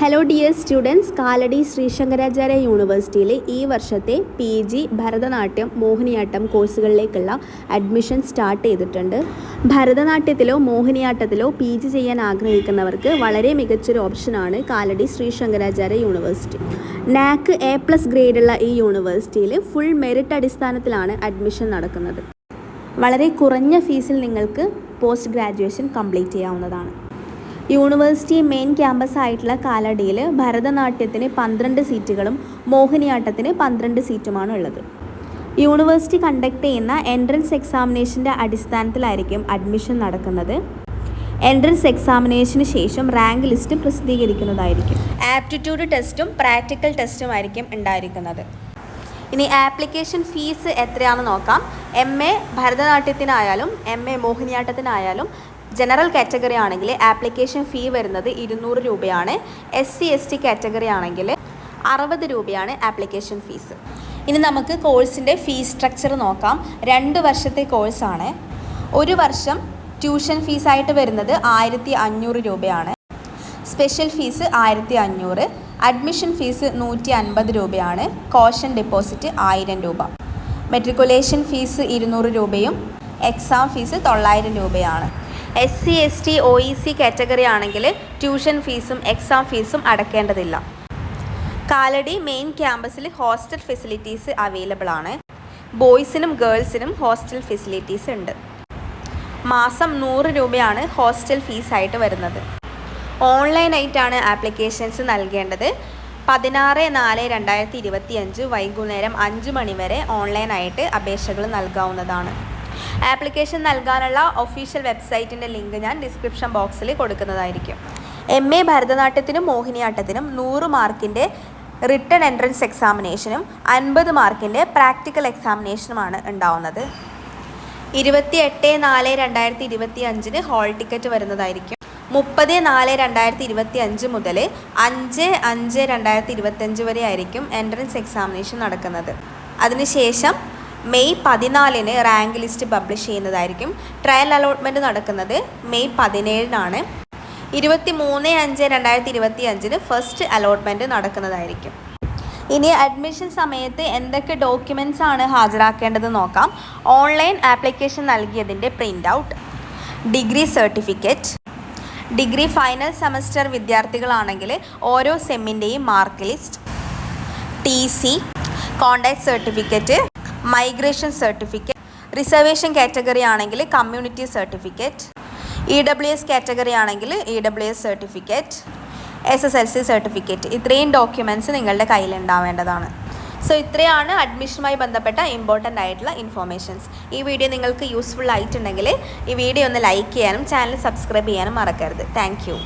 Hello dear students, Kalady Sree Sankaracharya യൂണിവേഴ്സിറ്റിയിലെ ഈ വർഷത്തെ PG ഭരതനാട്യം മോഹിനിയാട്ടം കോഴ്സുകളിലേക്കുള്ള അഡ്മിഷൻ സ്റ്റാർട്ട് ചെയ്തിട്ടുണ്ട്. ഭരതനാട്യത്തിലോ മോഹിനിയാട്ടത്തിലോ PG ചെയ്യാൻ ആഗ്രഹിക്കുന്നവർക്ക് വളരെ മികച്ചൊരു ഓപ്ഷനാണ് Kalady Sree Sankaracharya university. NAC A+ ഗ്രേഡുള്ള ഈ യൂണിവേഴ്സിറ്റിയിൽ ഫുൾ മെറിറ്റ് അടിസ്ഥാനത്തിലാണ് അഡ്മിഷൻ നടക്കുന്നത്. വളരെ കുറഞ്ഞ ഫീസിൽ നിങ്ങൾക്ക് പോസ്റ്റ് ഗ്രാജുവേഷൻ കംപ്ലീറ്റ് ചെയ്യാവുന്നതാണ്. യൂണിവേഴ്സിറ്റി മെയിൻ ക്യാമ്പസ് ആയിട്ടുള്ള കാലടിയിൽ ഭരതനാട്യത്തിന് 12 സീറ്റുകളും മോഹിനിയാട്ടത്തിന് 12 സീറ്റുമാണ് ഉള്ളത്. യൂണിവേഴ്സിറ്റി കണ്ടക്ട് ചെയ്യുന്ന എൻട്രൻസ് എക്സാമിനേഷൻ്റെ അടിസ്ഥാനത്തിലായിരിക്കും അഡ്മിഷൻ നടക്കുന്നത്. എൻട്രൻസ് എക്സാമിനേഷന് ശേഷം റാങ്ക് ലിസ്റ്റ് പ്രസിദ്ധീകരിക്കുന്നതായിരിക്കും. ആപ്റ്റിറ്റ്യൂഡ് ടെസ്റ്റും പ്രാക്ടിക്കൽ ടെസ്റ്റും ആയിരിക്കും ഉണ്ടായിരിക്കുന്നത്. ഇനി ആപ്ലിക്കേഷൻ ഫീസ് എത്രയാണെന്ന് നോക്കാം. MA ഭരതനാട്യത്തിനായാലും MA മോഹിനിയാട്ടത്തിനായാലും ജനറൽ കാറ്റഗറി ആണെങ്കിൽ ആപ്ലിക്കേഷൻ ഫീ വരുന്നത് 200 രൂപയാണ്. SC/ST കാറ്റഗറി ആണെങ്കിൽ 60 രൂപയാണ് ആപ്ലിക്കേഷൻ ഫീസ്. ഇനി നമുക്ക് കോഴ്സിൻ്റെ ഫീസ് സ്ട്രക്ചർ നോക്കാം. 2 വർഷത്തെ കോഴ്സാണ്. 1 വർഷം ട്യൂഷൻ ഫീസായിട്ട് വരുന്നത് 1500 രൂപയാണ്. Special fees 1500. അഡ്മിഷൻ ഫീസ് 150 രൂപയാണ്. കോഷൻ ഡെപ്പോസിറ്റ് 1000 രൂപ. മെട്രിക്കുലേഷൻ ഫീസ് 200 രൂപയും എക്സാം ഫീസ് 900 രൂപയാണ്. SC/ST OEC കാറ്റഗറി ആണെങ്കിൽ ട്യൂഷൻ ഫീസും എക്സാം ഫീസും അടയ്ക്കേണ്ടതില്ല. കാലടി മെയിൻ ക്യാമ്പസിൽ ഹോസ്റ്റൽ ഫെസിലിറ്റീസ് അവൈലബിൾ ആണ്. ബോയ്സിനും ഗേൾസിനും ഹോസ്റ്റൽ ഫെസിലിറ്റീസ് ഉണ്ട്. മാസം 100 രൂപയാണ് ഹോസ്റ്റൽ ഫീസായിട്ട് വരുന്നത്. ഓൺലൈനായിട്ടാണ് ആപ്ലിക്കേഷൻസ് നൽകേണ്ടത്. 16/4/2025 വൈകുന്നേരം 5 മണി വരെ ഓൺലൈനായിട്ട് അപേക്ഷകൾ നൽകാവുന്നതാണ്. ആപ്ലിക്കേഷൻ നൽകാനുള്ള ഒഫീഷ്യൽ വെബ്സൈറ്റിൻ്റെ ലിങ്ക് ഞാൻ ഡിസ്ക്രിപ്ഷൻ ബോക്സിൽ കൊടുക്കുന്നതായിരിക്കും. MA ഭരതനാട്യത്തിനും മോഹിനിയാട്ടത്തിനും 100 മാർക്കിൻ്റെ റിട്ടൺ എൻട്രൻസ് എക്സാമിനേഷനും 50 മാർക്കിൻ്റെ പ്രാക്ടിക്കൽ എക്സാമിനേഷനുമാണ് ഉണ്ടാവുന്നത്. 28/4/2025 ഹോൾ ടിക്കറ്റ് വരുന്നതായിരിക്കും. 30/4/2025 മുതൽ 5/5/2025 വരെ ആയിരിക്കും എൻട്രൻസ് എക്സാമിനേഷൻ നടക്കുന്നത്. അതിനുശേഷം മെയ് 14 റാങ്ക് ലിസ്റ്റ് പബ്ലിഷ് ചെയ്യുന്നതായിരിക്കും. ട്രയൽ അലോട്ട്മെൻറ്റ് നടക്കുന്നത് മെയ് 17 23/5/2025 ഫസ്റ്റ് അലോട്ട്മെൻറ്റ് നടക്കുന്നതായിരിക്കും. ഇനി അഡ്മിഷൻ സമയത്ത് എന്തൊക്കെ ഡോക്യുമെൻറ്റ്സ് ആണ് ഹാജരാക്കേണ്ടത് നോക്കാം. ഓൺലൈൻ ആപ്ലിക്കേഷൻ നൽകിയതിൻ്റെ print out, degree certificate, degree final semester വിദ്യാർത്ഥികളാണെങ്കിൽ ഓരോ സെമ്മിൻ്റെയും mark list, TC, conduct certificate, migration certificate, reservation category ആണെങ്കിൽ കമ്മ്യൂണിറ്റി സർട്ടിഫിക്കറ്റ്, EWS കാറ്റഗറി ആണെങ്കിൽ EWS സർട്ടിഫിക്കറ്റ്, SSLC സർട്ടിഫിക്കറ്റ്. ഇത്രയും ഡോക്യുമെൻറ്റ്സ് നിങ്ങളുടെ കയ്യിൽ ഉണ്ടാവേണ്ടതാണ്. സോ ഇത്രയാണ് അഡ്മിഷനുമായി ബന്ധപ്പെട്ട ഇമ്പോർട്ടൻ്റ് ആയിട്ടുള്ള ഇൻഫോർമേഷൻസ്. ഈ വീഡിയോ നിങ്ങൾക്ക് യൂസ്ഫുൾ ആയിട്ടുണ്ടെങ്കിൽ ഈ വീഡിയോ ഒന്ന് ലൈക്ക് ചെയ്യാനും ചാനൽ സബ്സ്ക്രൈബ് ചെയ്യാനും മറക്കരുത്. Thank you.